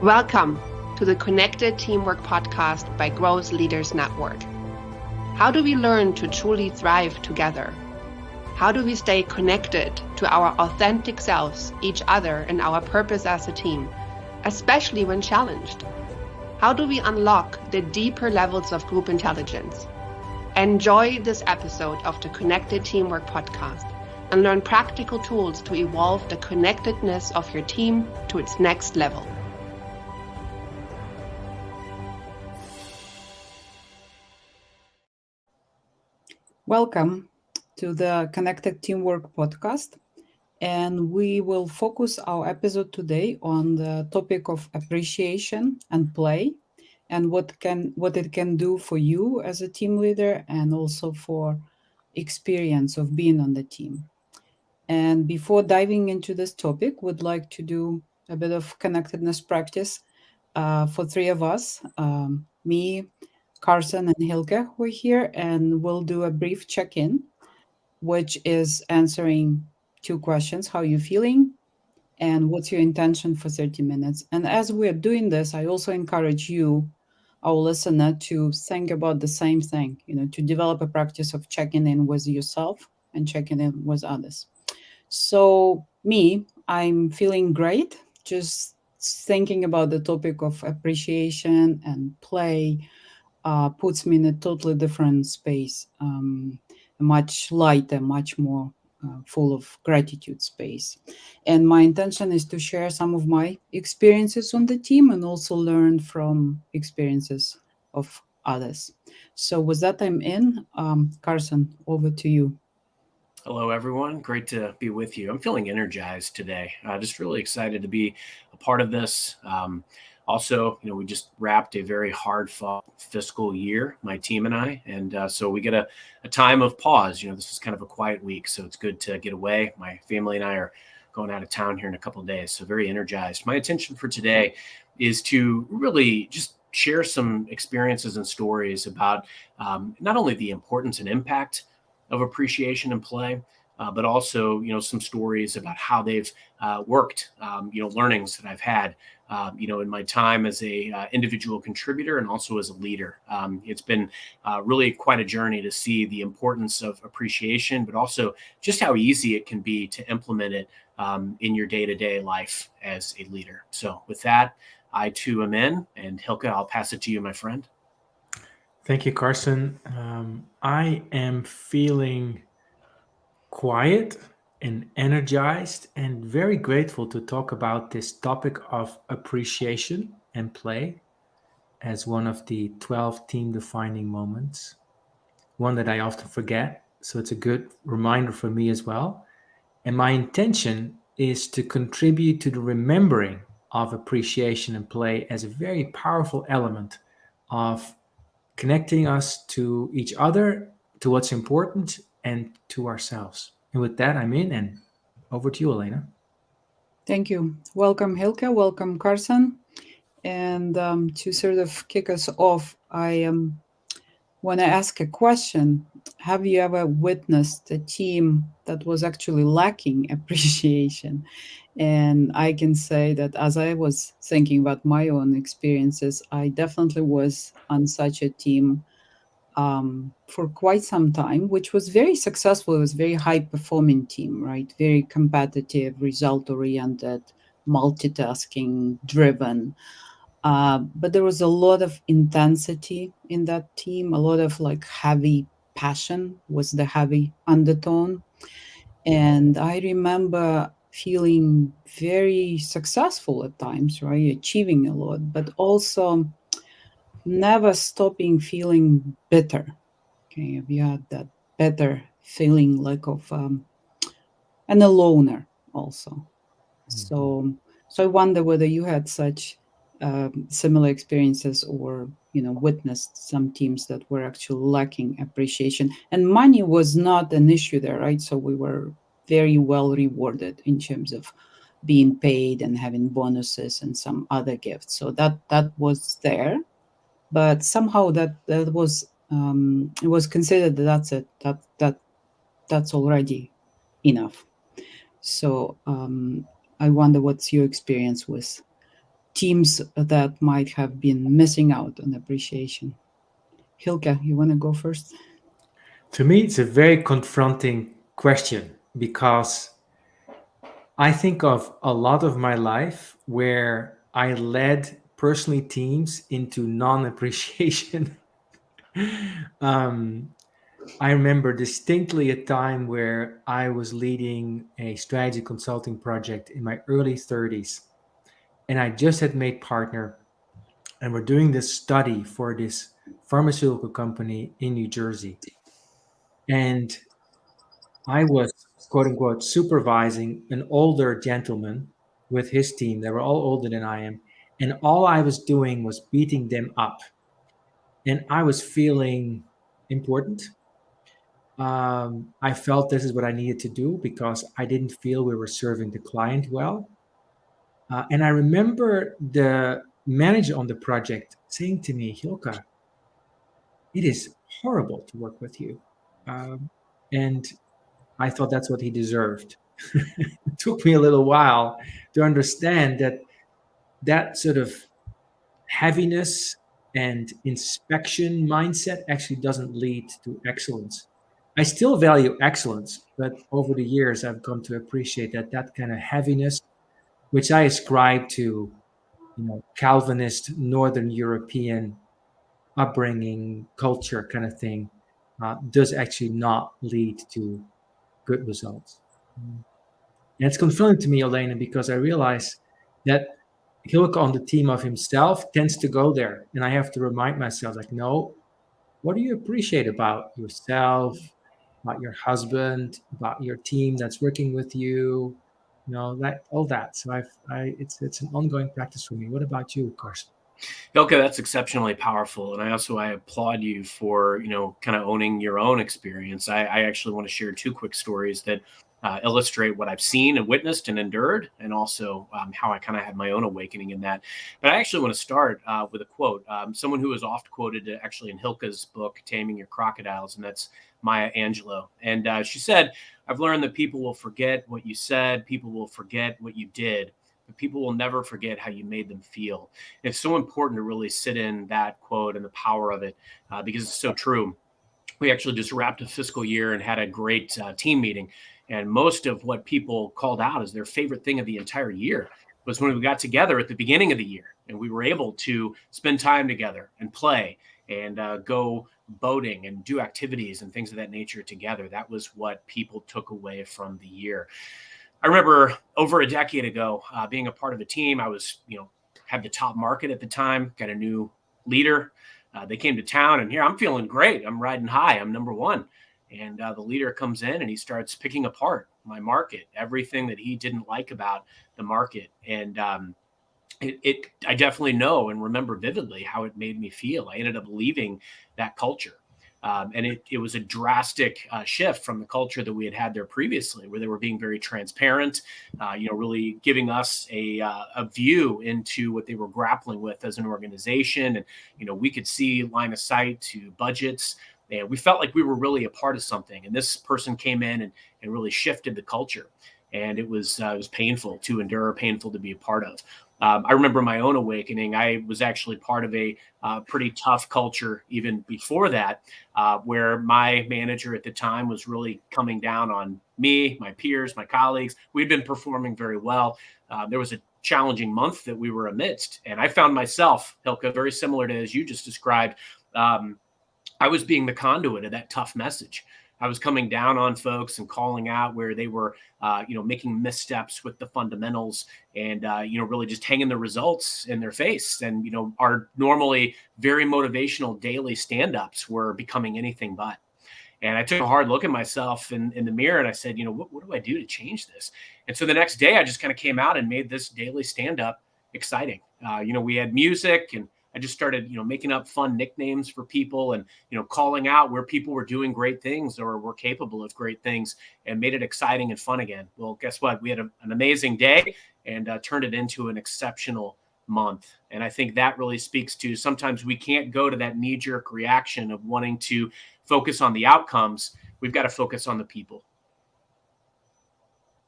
Welcome to the Connected Teamwork Podcast by Growth Leaders Network. How do we learn to truly thrive together? How do we stay connected to our authentic selves, each other, and our purpose as a team, especially when challenged? How do we unlock the deeper levels of group intelligence? Enjoy this episode of the Connected Teamwork Podcast and learn practical tools to evolve the connectedness of your team to its next level. Welcome to the Connected Teamwork Podcast, and we will focus our episode today on the topic of appreciation and play, and what it can do for you as a team leader, and also for experience of being on the team. And before diving into this topic, would like to do a bit of connectedness practice for three of us, me, Carson, and Hylke, who are here, and we'll do a brief check-in, which is answering two questions: how are you feeling, and what's your intention for 30 minutes. And as we're doing this, I also encourage you, our listener, to think about the same thing, to develop a practice of checking in with yourself and checking in with others. So me, I'm feeling great. Just thinking about the topic of appreciation and play puts me in a totally different space, much lighter, much more full of gratitude space. And my intention is to share some of my experiences on the team and also learn from experiences of others. So with that, I'm in. Carson, over to you. Hello, everyone. Great to be with you. I'm feeling energized today. Just really excited to be a part of this. Also, we just wrapped a very hard-fought fiscal year, my team and I, and so we get a time of pause. This is kind of a quiet week, so it's good to get away. My family and I are going out of town here in a couple of days, so very energized. My intention for today is to really just share some experiences and stories about not only the importance and impact of appreciation and play, but also, some stories about how they've worked, learnings that I've had, in my time as a individual contributor and also as a leader. It's been really quite a journey to see the importance of appreciation, but also just how easy it can be to implement it in your day-to-day life as a leader. So with that, I too am in, and Hylke, I'll pass it to you, my friend. Thank you, Carson. I am feeling quiet and energized and very grateful to talk about this topic of appreciation and play as one of the 12 team-defining moments, one that I often forget. So it's a good reminder for me as well. And my intention is to contribute to the remembering of appreciation and play as a very powerful element of connecting us to each other, to what's important, and to ourselves. And with that, I'm in, and over to you, Olena. Thank you. Welcome, Hylke. Welcome, Carson. And to sort of kick us off, I want to ask a question. Have you ever witnessed a team that was actually lacking appreciation? And I can say that as I was thinking about my own experiences, I definitely was on such a team for quite some time, which was very successful. It was a very high-performing team, right? Very competitive, result-oriented, multitasking-driven. But there was a lot of intensity in that team, a lot of heavy passion was the heavy undertone. And I remember feeling very successful at times, right? Achieving a lot, but also never stopping feeling bitter. Okay, we had that bitter feeling of and a loner also. Mm-hmm. So I wonder whether you had such similar experiences or witnessed some teams that were actually lacking appreciation. And money was not an issue there, right? So we were very well rewarded in terms of being paid and having bonuses and some other gifts. So that was there, but somehow that was it was considered that's already enough. So I wonder what's your experience with teams that might have been missing out on appreciation? Hylke, you want to go first? To me, it's a very confronting question because I think of a lot of my life where I led personally teams into non-appreciation. I remember distinctly a time where I was leading a strategy consulting project in my early 30s, and I just had made partner, and we're doing this study for this pharmaceutical company in New Jersey. And I was, quote unquote, supervising an older gentleman with his team. They were all older than I am. And all I was doing was beating them up. And I was feeling important. I felt this is what I needed to do because I didn't feel we were serving the client well. And I remember the manager on the project saying to me, Hylke, it is horrible to work with you. And I thought that's what he deserved. It took me a little while to understand that that sort of heaviness and inspection mindset actually doesn't lead to excellence. I still value excellence, but over the years, I've come to appreciate that that kind of heaviness, which I ascribe to, Calvinist Northern European upbringing, culture kind of thing, does actually not lead to good results. And it's confronting to me, Olena, because I realize that Hylke on the team of himself tends to go there. And I have to remind myself, like, no, what do you appreciate about yourself, about your husband, about your team that's working with you, that all that. So it's an ongoing practice for me. What about you, Carson? Hylke, that's exceptionally powerful. And I applaud you for, kind of owning your own experience. I actually want to share two quick stories that illustrate what I've seen and witnessed and endured, and also how I kind of had my own awakening in that. But I actually want to start with a quote, someone who is oft quoted actually in Hylke's book, Taming Your Crocodiles, and that's Maya Angelou. And she said, I've learned that people will forget what you said, people will forget what you did, but people will never forget how you made them feel. And it's so important to really sit in that quote and the power of it because it's so true. We actually just wrapped a fiscal year and had a great team meeting. And most of what people called out as their favorite thing of the entire year was when we got together at the beginning of the year and we were able to spend time together and play and go boating and do activities and things of that nature together. That was what people took away from the year. I remember over a decade ago being a part of a team. I was, had the top market at the time, got a new leader. They came to town and here I'm feeling great. I'm riding high. I'm number one. And the leader comes in and he starts picking apart my market, everything that he didn't like about the market. And I definitely know and remember vividly how it made me feel. I ended up leaving that culture. And it was a drastic shift from the culture that we had there previously, where they were being very transparent, really giving us a view into what they were grappling with as an organization. And, we could see line of sight to budgets. And we felt like we were really a part of something. And this person came in and really shifted the culture. And it was painful to endure, painful to be a part of. I remember my own awakening. I was actually part of a pretty tough culture even before that, where my manager at the time was really coming down on me, my peers, my colleagues. We'd been performing very well. There was a challenging month that we were amidst. And I found myself, Hylke, very similar to as you just described. I was being the conduit of that tough message. I was coming down on folks and calling out where they were, making missteps with the fundamentals and, really just hanging the results in their face. And, our normally very motivational daily stand-ups were becoming anything but. And I took a hard look at myself in the mirror and I said, what do I do to change this? And so the next day I just kind of came out and made this daily stand-up exciting. We had music and I just started, making up fun nicknames for people and, calling out where people were doing great things or were capable of great things and made it exciting and fun again. Well, guess what? We had an amazing day and turned it into an exceptional month. And I think that really speaks to sometimes we can't go to that knee-jerk reaction of wanting to focus on the outcomes. We've got to focus on the people.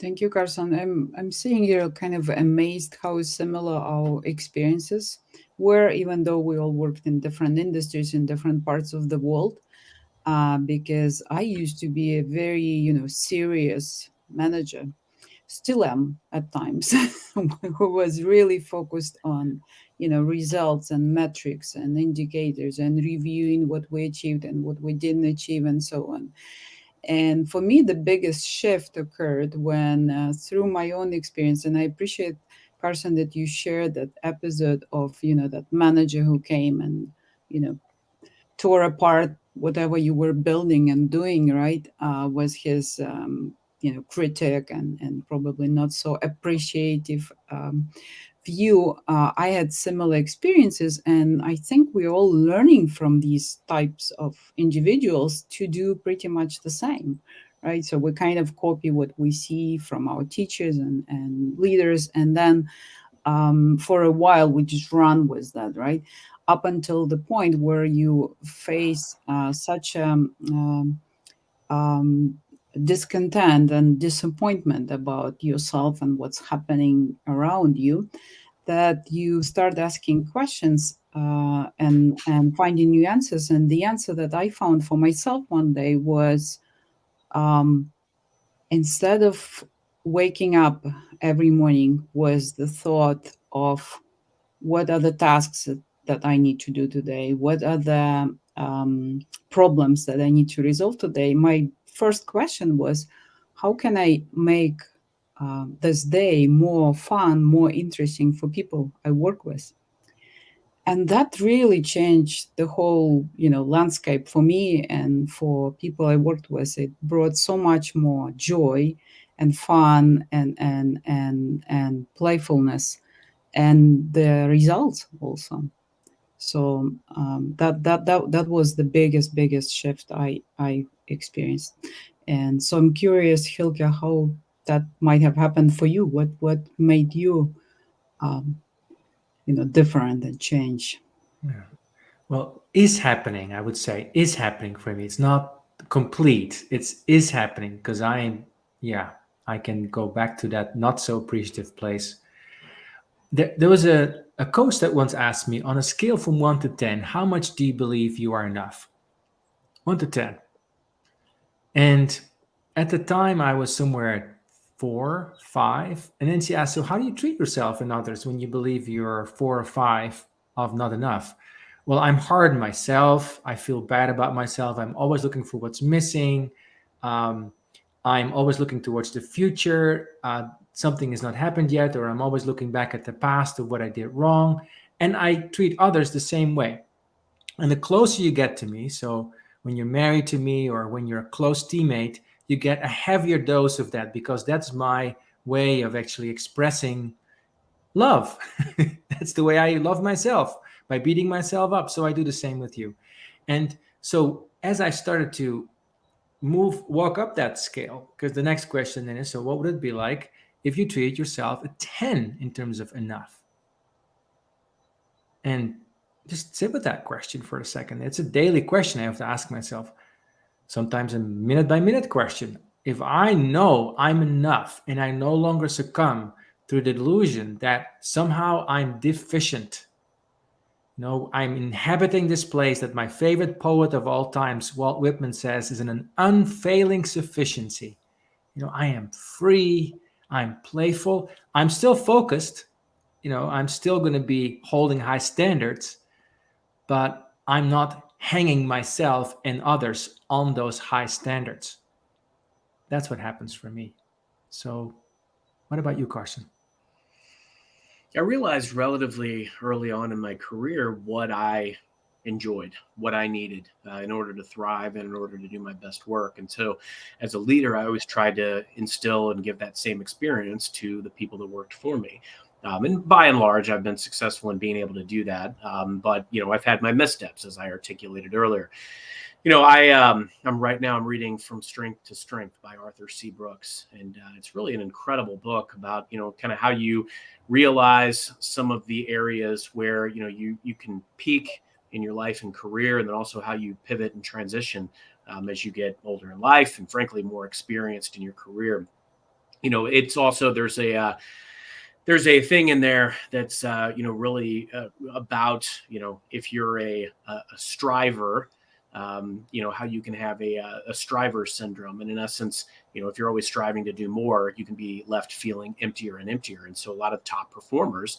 Thank you, Carson. I'm seeing here kind of amazed how similar our experiences were, even though we all worked in different industries in different parts of the world. Because I used to be a very, serious manager, still am at times, who was really focused on, results and metrics and indicators and reviewing what we achieved and what we didn't achieve and so on. And for me, the biggest shift occurred when, through my own experience, and I appreciate, Carson, that you shared that episode of, that manager who came and, you know, tore apart whatever you were building and doing, right? Was his, critic and probably not so appreciative view. I had similar experiences, and I think we're all learning from these types of individuals to do pretty much the same, right? So we kind of copy what we see from our teachers and leaders, and then for a while we just run with that, right? Up until the point where you face such um, discontent and disappointment about yourself and what's happening around you, that you start asking questions and finding new answers. And the answer that I found for myself one day was, um, instead of waking up every morning was the thought of what are the tasks that I need to do today, what are the problems that I need to resolve today. My first question was, how can I make this day more fun, more interesting for people I work with? And that really changed the whole, landscape for me and for people I worked with. It brought so much more joy and fun and playfulness, and the results also. So that was the biggest shift I experienced. And so I'm curious, Hylke, how that might have happened for you. What made you um, different and change? Yeah. Well, is happening, I would say, is happening for me. It's not complete. It's is happening because I can go back to that not so appreciative place. There was a coach that once asked me, on a scale from 1 to 10, how much do you believe you are enough? 1 to 10. And at the time, I was somewhere at 4, 5. And then she asked, so how do you treat yourself and others when you believe you're 4 or 5 of not enough? Well, I'm hard on myself. I feel bad about myself. I'm always looking for what's missing. Um, I'm always looking towards the future. Something has not happened yet, or I'm always looking back at the past of what I did wrong. And I treat others the same way. And the closer you get to me, so when you're married to me or when you're a close teammate, you get a heavier dose of that because that's my way of actually expressing love. That's the way I love myself, by beating myself up. So I do the same with you. And so as I started to walk up that scale, because the next question then is, so what would it be like if you treated yourself a 10 in terms of enough? And just sit with that question for a second. It's a daily question I have to ask myself, sometimes a minute by minute question. If I know I'm enough and I no longer succumb to the delusion that somehow I'm deficient, I'm inhabiting this place that my favorite poet of all times, Walt Whitman, says is an unfailing sufficiency. I am free, I'm playful, I'm still focused, I'm still going to be holding high standards, but I'm not hanging myself and others on those high standards. That's what happens for me. So, what about you, Carson? I realized relatively early on in my career what I enjoyed, what I needed in order to thrive and in order to do my best work. And so, as a leader, I always tried to instill and give that same experience to the people that worked for me. And by and large, I've been successful in being able to do that. But I've had my missteps, as I articulated earlier. I'm reading From Strength to Strength by Arthur C. Brooks, and it's really an incredible book about kind of how you realize some of the areas where you can peak in your life and career, and then also how you pivot and transition as you get older in life and frankly more experienced in your career. it's also there's a thing in there that's really about if you're a striver, how you can have a striver syndrome, and in essence, if you're always striving to do more, you can be left feeling emptier and emptier. And so a lot of top performers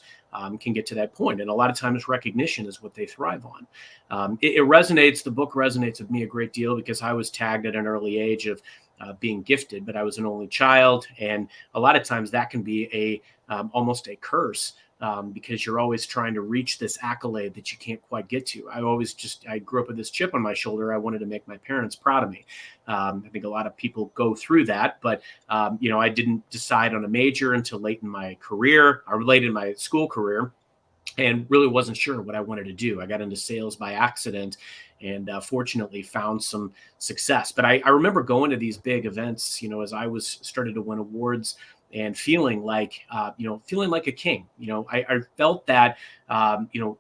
can get to that point, and a lot of times recognition is what they thrive on. It resonates. The book resonates with me a great deal because I was tagged at an early age of being gifted, but I was an only child, and a lot of times that can be almost a curse. Because you're always trying to reach this accolade that you can't quite get to. I grew up with this chip on my shoulder. I wanted to make my parents proud of me. I think a lot of people go through that, but I didn't decide on a major until late in my career, or late in my school career, and really wasn't sure what I wanted to do. I got into sales by accident, and fortunately found some success. But I remember going to these big events, as I was started to win awards, and feeling like a king. I felt that,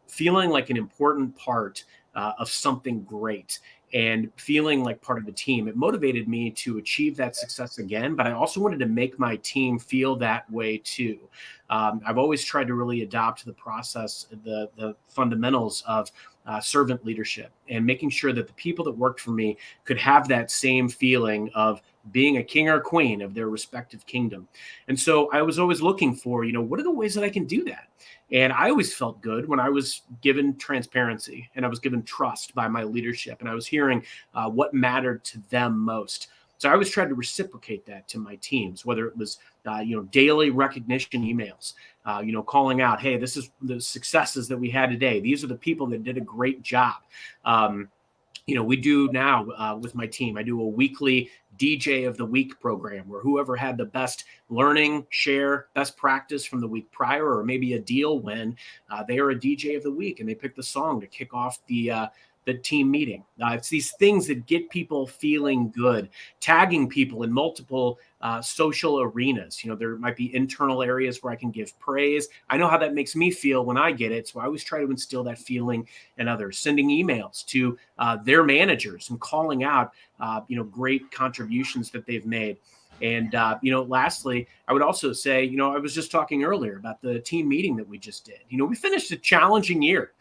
feeling like an important part of something great, and feeling like part of the team. It motivated me to achieve that success again, but I also wanted to make my team feel that way too. I've always tried to really adopt the process, the fundamentals of servant leadership, and making sure that the people that worked for me could have that same feeling of being a king or queen of their respective kingdom. And so I was always looking for, what are the ways that I can do that? And I always felt good when I was given transparency and I was given trust by my leadership, and I was hearing what mattered to them most. So I always tried to reciprocate that to my teams, whether it was, daily recognition emails, calling out, hey, this is the successes that we had today. These are the people that did a great job. We do now with my team, I do a weekly DJ of the week program where whoever had the best learning, share best practice from the week prior, or maybe a deal win, they are a DJ of the week, and they pick the song to kick off the team meeting. It's these things that get people feeling good, tagging people in multiple social arenas. There might be internal areas where I can give praise. I know how that makes me feel when I get it. So I always try to instill that feeling in others, sending emails to their managers and calling out, great contributions that they've made. And, lastly, I would also say, I was just talking earlier about the team meeting that we just did. We finished a challenging year.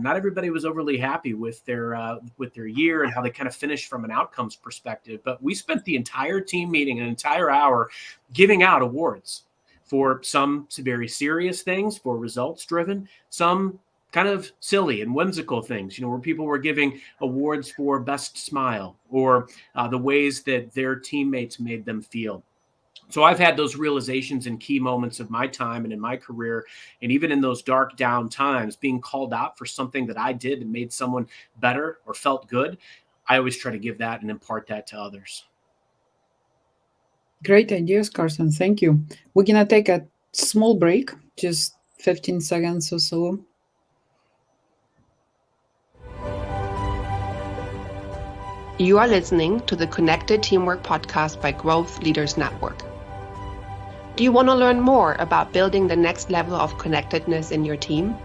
Not everybody was overly happy with their year and how they kind of finished from an outcomes perspective. But we spent the entire team meeting, an entire hour, giving out awards for some very serious things, for results driven, some kind of silly and whimsical things, where people were giving awards for best smile, or the ways that their teammates made them feel. So I've had those realizations in key moments of my time and in my career, and even in those dark down times, being called out for something that I did and made someone better or felt good. I always try to give that and impart that to others. Great ideas, Carson. Thank you. We're going to take a small break, just 15 seconds or so. You are listening to the Connected Teamwork podcast by Growth Leaders Network. Do you want to learn more about building the next level of connectedness in your team?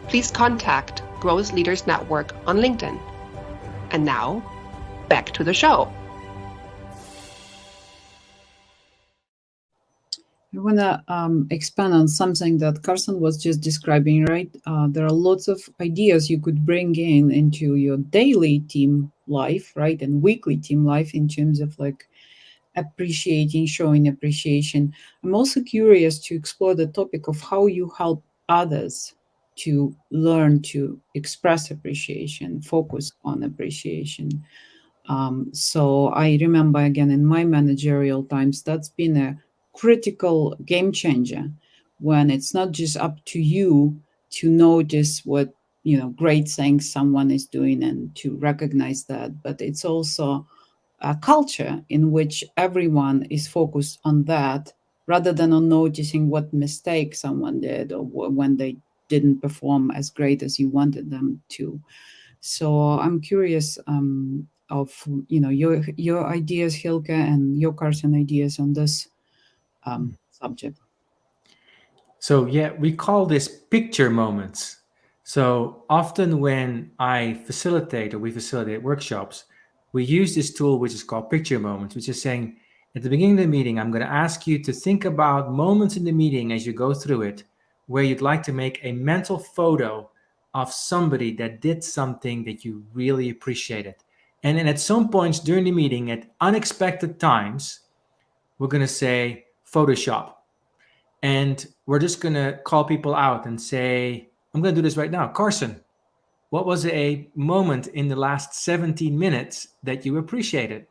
Please contact Growth Leaders Network on LinkedIn. And now, back to the show. I want to expand on something that Carson was just describing, right? There are lots of ideas you could bring into your daily team life, right? And weekly team life in terms of appreciating, showing appreciation. I'm also curious to explore the topic of how you help others to learn to express appreciation, focus on appreciation. So I remember, again, in my managerial times, that's been a critical game changer, when it's not just up to you to notice what great things someone is doing and to recognize that, but it's also a culture in which everyone is focused on that, rather than on noticing what mistake someone did, or when they didn't perform as great as you wanted them to. So I'm curious of your ideas, Hylke, and your, Carson, ideas on this subject. So yeah, we call this picture moments. So often when we facilitate workshops, we use this tool which is called picture moments, which is saying, At the beginning of the meeting, I'm going to ask you to think about moments in the meeting as you go through it where you'd like to make a mental photo of somebody that did something that you really appreciated. And then at some points during the meeting, at unexpected times, we're going to say Photoshop. And we're just going to call people out and say, I'm going to do this right now. Carson, what was a moment in the last 17 minutes that you appreciated?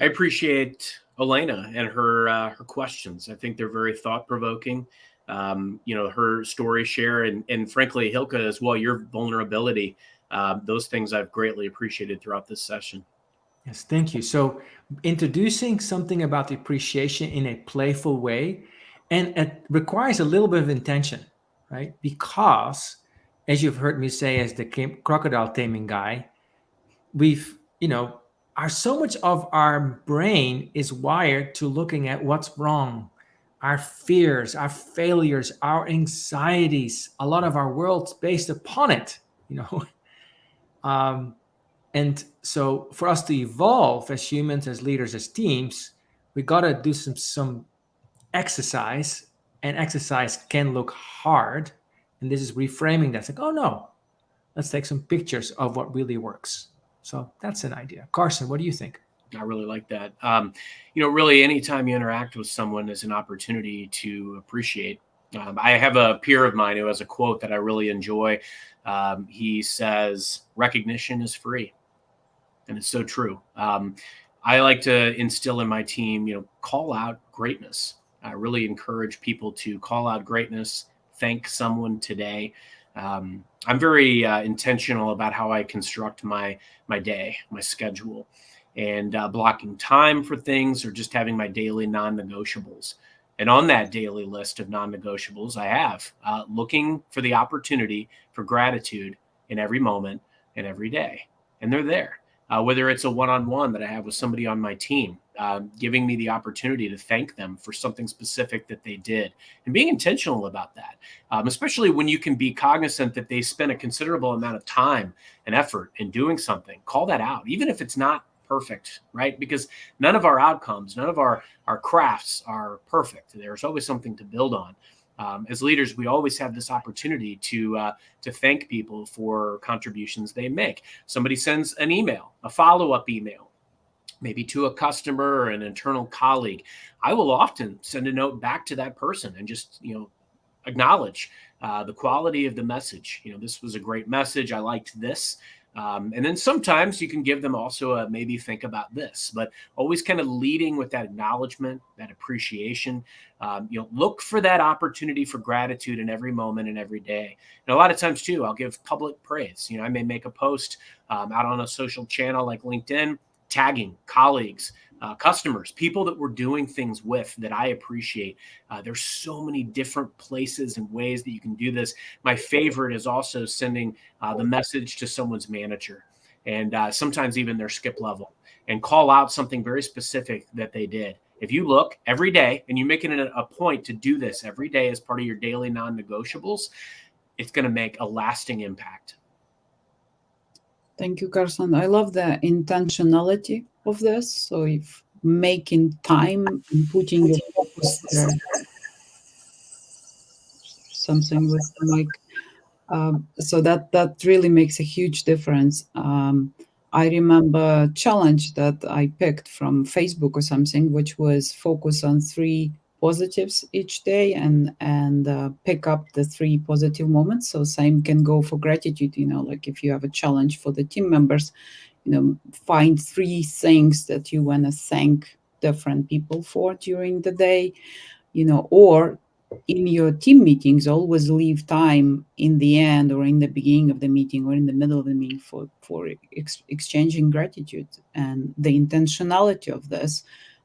I appreciate Olena and her questions. I think they're very thought-provoking. Her story share and frankly, Hylke as well, your vulnerability. Those things I've greatly appreciated throughout this session. Yes, thank you. So introducing something about the appreciation in a playful way, and it requires a little bit of intention, right? Because as you've heard me say, as the crocodile taming guy, we've, so much of our brain is wired to looking at what's wrong, our fears, our failures, our anxieties. A lot of our world's based upon it, And so for us to evolve as humans, as leaders, as teams, we got to do some exercise, and exercise can look hard. And this is reframing that. It's like, oh no, let's take some pictures of what really works. So that's an idea. Carson, what do you think? I really like that. Really anytime you interact with someone is an opportunity to appreciate. I have a peer of mine who has a quote that I really enjoy. He says, recognition is free. And it's so true. I like to instill in my team, call out greatness. I really encourage people to call out greatness, thank someone today. I'm very intentional about how I construct my day, my schedule, and blocking time for things or just having my daily non-negotiables. And on that daily list of non-negotiables, I have looking for the opportunity for gratitude in every moment and every day. And they're there. Whether it's a one-on-one that I have with somebody on my team, giving me the opportunity to thank them for something specific that they did and being intentional about that, especially when you can be cognizant that they spent a considerable amount of time and effort in doing something. Call that out, even if it's not perfect, right? Because none of our outcomes, none of our crafts are perfect. There's always something to build on. As leaders, we always have this opportunity to thank people for contributions they make. Somebody sends an email, a follow-up email, maybe to a customer or an internal colleague. I will often send a note back to that person and just, acknowledge the quality of the message. This was a great message. I liked this. And then sometimes you can give them also a maybe think about this, but always kind of leading with that acknowledgement, that appreciation. Look for that opportunity for gratitude in every moment and every day. And a lot of times too, I'll give public praise. I may make a post out on a social channel like LinkedIn, tagging colleagues, customers, people that we're doing things with that I appreciate. There's so many different places and ways that you can do this. My favorite is also sending the message to someone's manager and sometimes even their skip level and call out something very specific that they did. If you look every day and you make it a point to do this every day as part of your daily non-negotiables, it's going to make a lasting impact. Thank you, Carson. I love the intentionality of this. So if making time and putting your focus there, something with the mic. So that really makes a huge difference. I remember a challenge that I picked from Facebook or something, which was focus on 3 positives each day and pick up the 3 positive moments. So same can go for gratitude, like if you have a challenge for the team members, find 3 things that you want to thank different people for during the day, or in your team meetings, always leave time in the end or in the beginning of the meeting or in the middle of the meeting for exchanging gratitude. And the intentionality of this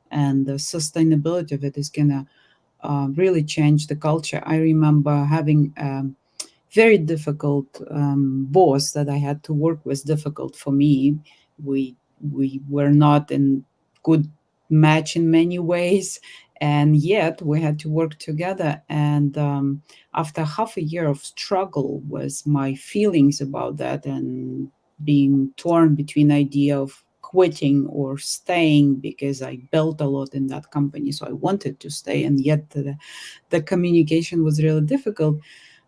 and the sustainability of it is going to really change the culture. I remember having a very difficult boss that I had to work with, difficult for me. We were not in good match in many ways, and yet we had to work together. And after half a year of struggle with my feelings about that and being torn between idea of quitting or staying because I built a lot in that company. So I wanted to stay, and yet the communication was really difficult.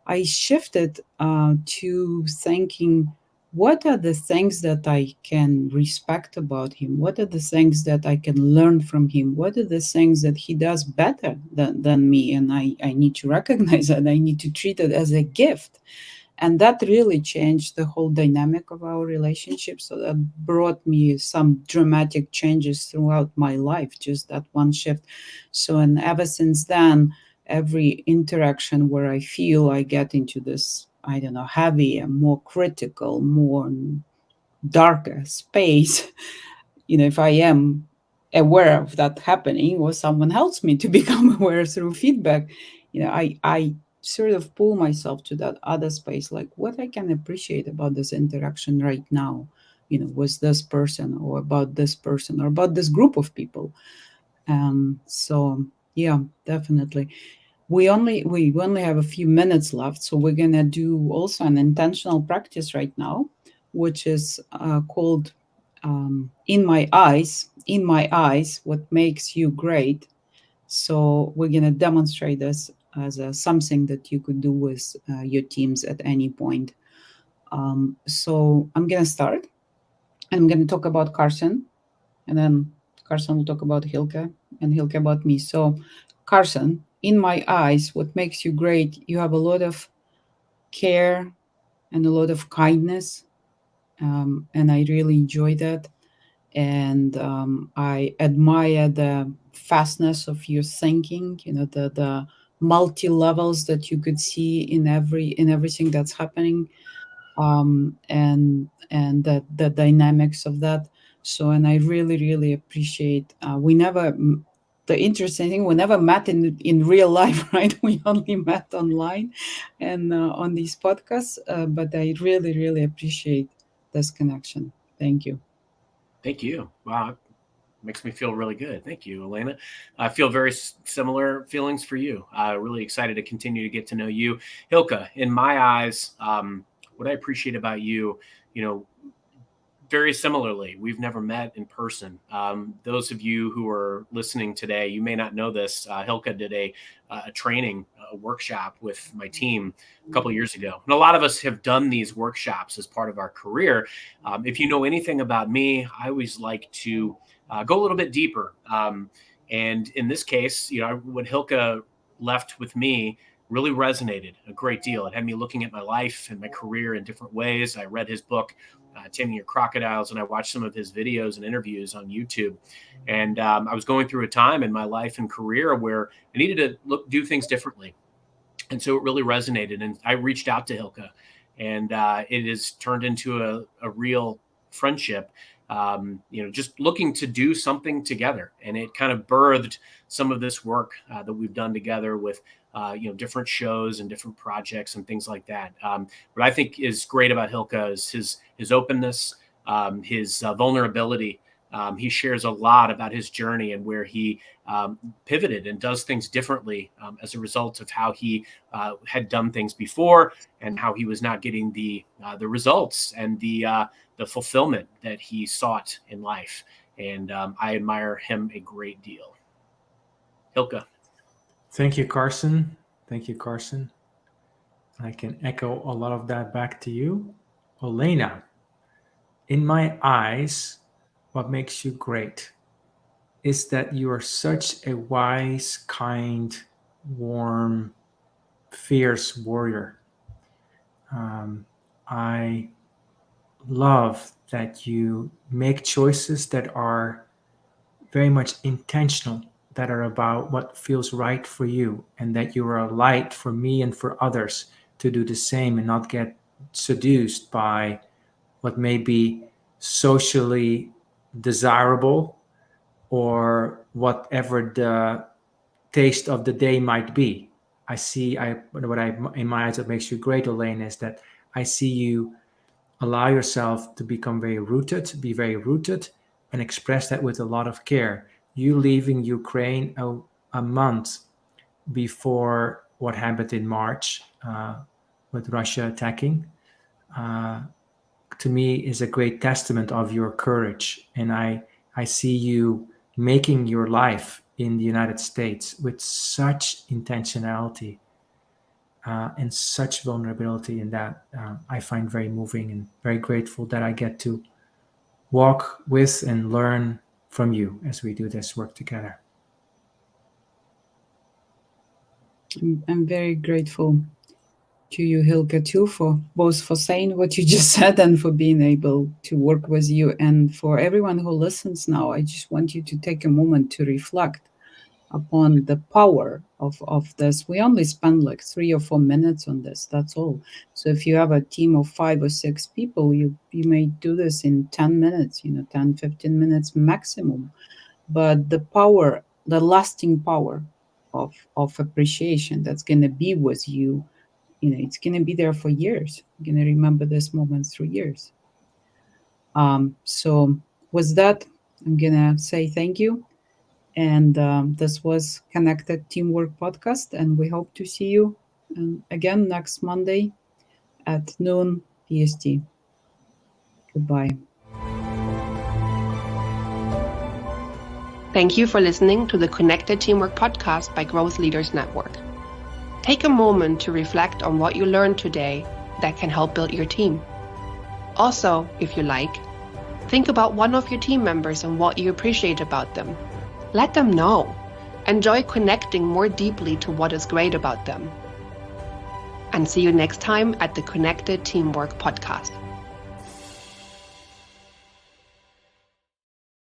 I shifted to thinking, what are the things that I can respect about him? What are the things that I can learn from him? What are the things that he does better than me? And I need to recognize that. I need to treat it as a gift. And that really changed the whole dynamic of our relationship. So that brought me some dramatic changes throughout my life, just that one shift. So, and ever since then, every interaction where I feel I get into this, I don't know, heavier, more critical, more darker space, if I am aware of that happening, or someone helps me to become aware through feedback, I sort of pull myself to that other space, like what I can appreciate about this interaction right now, with this person, or about this person, or about this group of people. So yeah, definitely. We only have a few minutes left, so we're gonna do also an intentional practice right now, which is called "In My Eyes." In my eyes, what makes you great? So we're gonna demonstrate this as something that you could do with your teams at any point. So I'm gonna start. I'm gonna talk about Carson, and then Carson will talk about Hylke, and Hylke about me. So, Carson, in my eyes, what makes you great? You have a lot of care and a lot of kindness, and I really enjoy that. And I admire the fastness of your thinking. The multi levels that you could see in everything that's happening, and the dynamics of that. So, and I really, really appreciate. The interesting thing, we never met in real life, right? We only met online and on these podcasts. But I really, really appreciate this connection. Thank you. Thank you. Wow. Makes me feel really good. Thank you, Olena. I feel very similar feelings for you. Really excited to continue to get to know you. Hylke, in my eyes, what I appreciate about you, very similarly, we've never met in person. Those of you who are listening today, you may not know this. Hylke did a training, a workshop with my team a couple of years ago. And a lot of us have done these workshops as part of our career. If you know anything about me, I always like to go a little bit deeper. And in this case, what Hylke left with me really resonated a great deal. It had me looking at my life and my career in different ways. I read his book, Taming Crocodiles, and I watched some of his videos and interviews on YouTube. And I was going through a time in my life and career where I needed to do things differently. And so it really resonated. And I reached out to Hylke, and it has turned into a real friendship. Just looking to do something together. And it kind of birthed some of this work that we've done together with, different shows and different projects and things like that. What I think is great about Hylke is his openness, his vulnerability. He shares a lot about his journey and where he pivoted and does things differently as a result of how he had done things before and how he was not getting the results and the fulfillment that he sought in life. And I admire him a great deal. Hylke. Thank you, Carson. Thank you, Carson. I can echo a lot of that back to you. Olena, in my eyes, what makes you great is that you are such a wise, kind, warm, fierce warrior. I love that you make choices that are very much intentional, that are about what feels right for you, and that you are a light for me and for others to do the same and not get seduced by what may be socially desirable or whatever the taste of the day might be. In my eyes, what makes you great, Olena, is that I see you allow yourself to become be very rooted, and express that with a lot of care. You leaving Ukraine a month before what happened in March with Russia attacking, to me is a great testament of your courage. And I see you making your life in the United States with such intentionality and such vulnerability, and that I find very moving and very grateful that I get to walk with and learn from you as we do this work together. I'm very grateful to you, Hylke, too, for saying what you just said and for being able to work with you. And for everyone who listens now, I just want you to take a moment to reflect upon the power of this. We only spend like 3 or 4 minutes on this, that's all. So if you have a team of 5 or 6 people, you may do this in 10 minutes, 10, 15 minutes maximum. But the power, the lasting power of appreciation that's going to be with you, it's going to be there for years. You're going to remember this moment through years. So with that, I'm going to say thank you. And this was Connected Teamwork Podcast, and we hope to see you again next Monday at noon PST. Goodbye. Thank you for listening to the Connected Teamwork Podcast by Growth Leaders Network. Take a moment to reflect on what you learned today that can help build your team. Also, if you like, think about one of your team members and what you appreciate about them. Let them know. Enjoy connecting more deeply to what is great about them. And see you next time at the Connected Teamwork Podcast.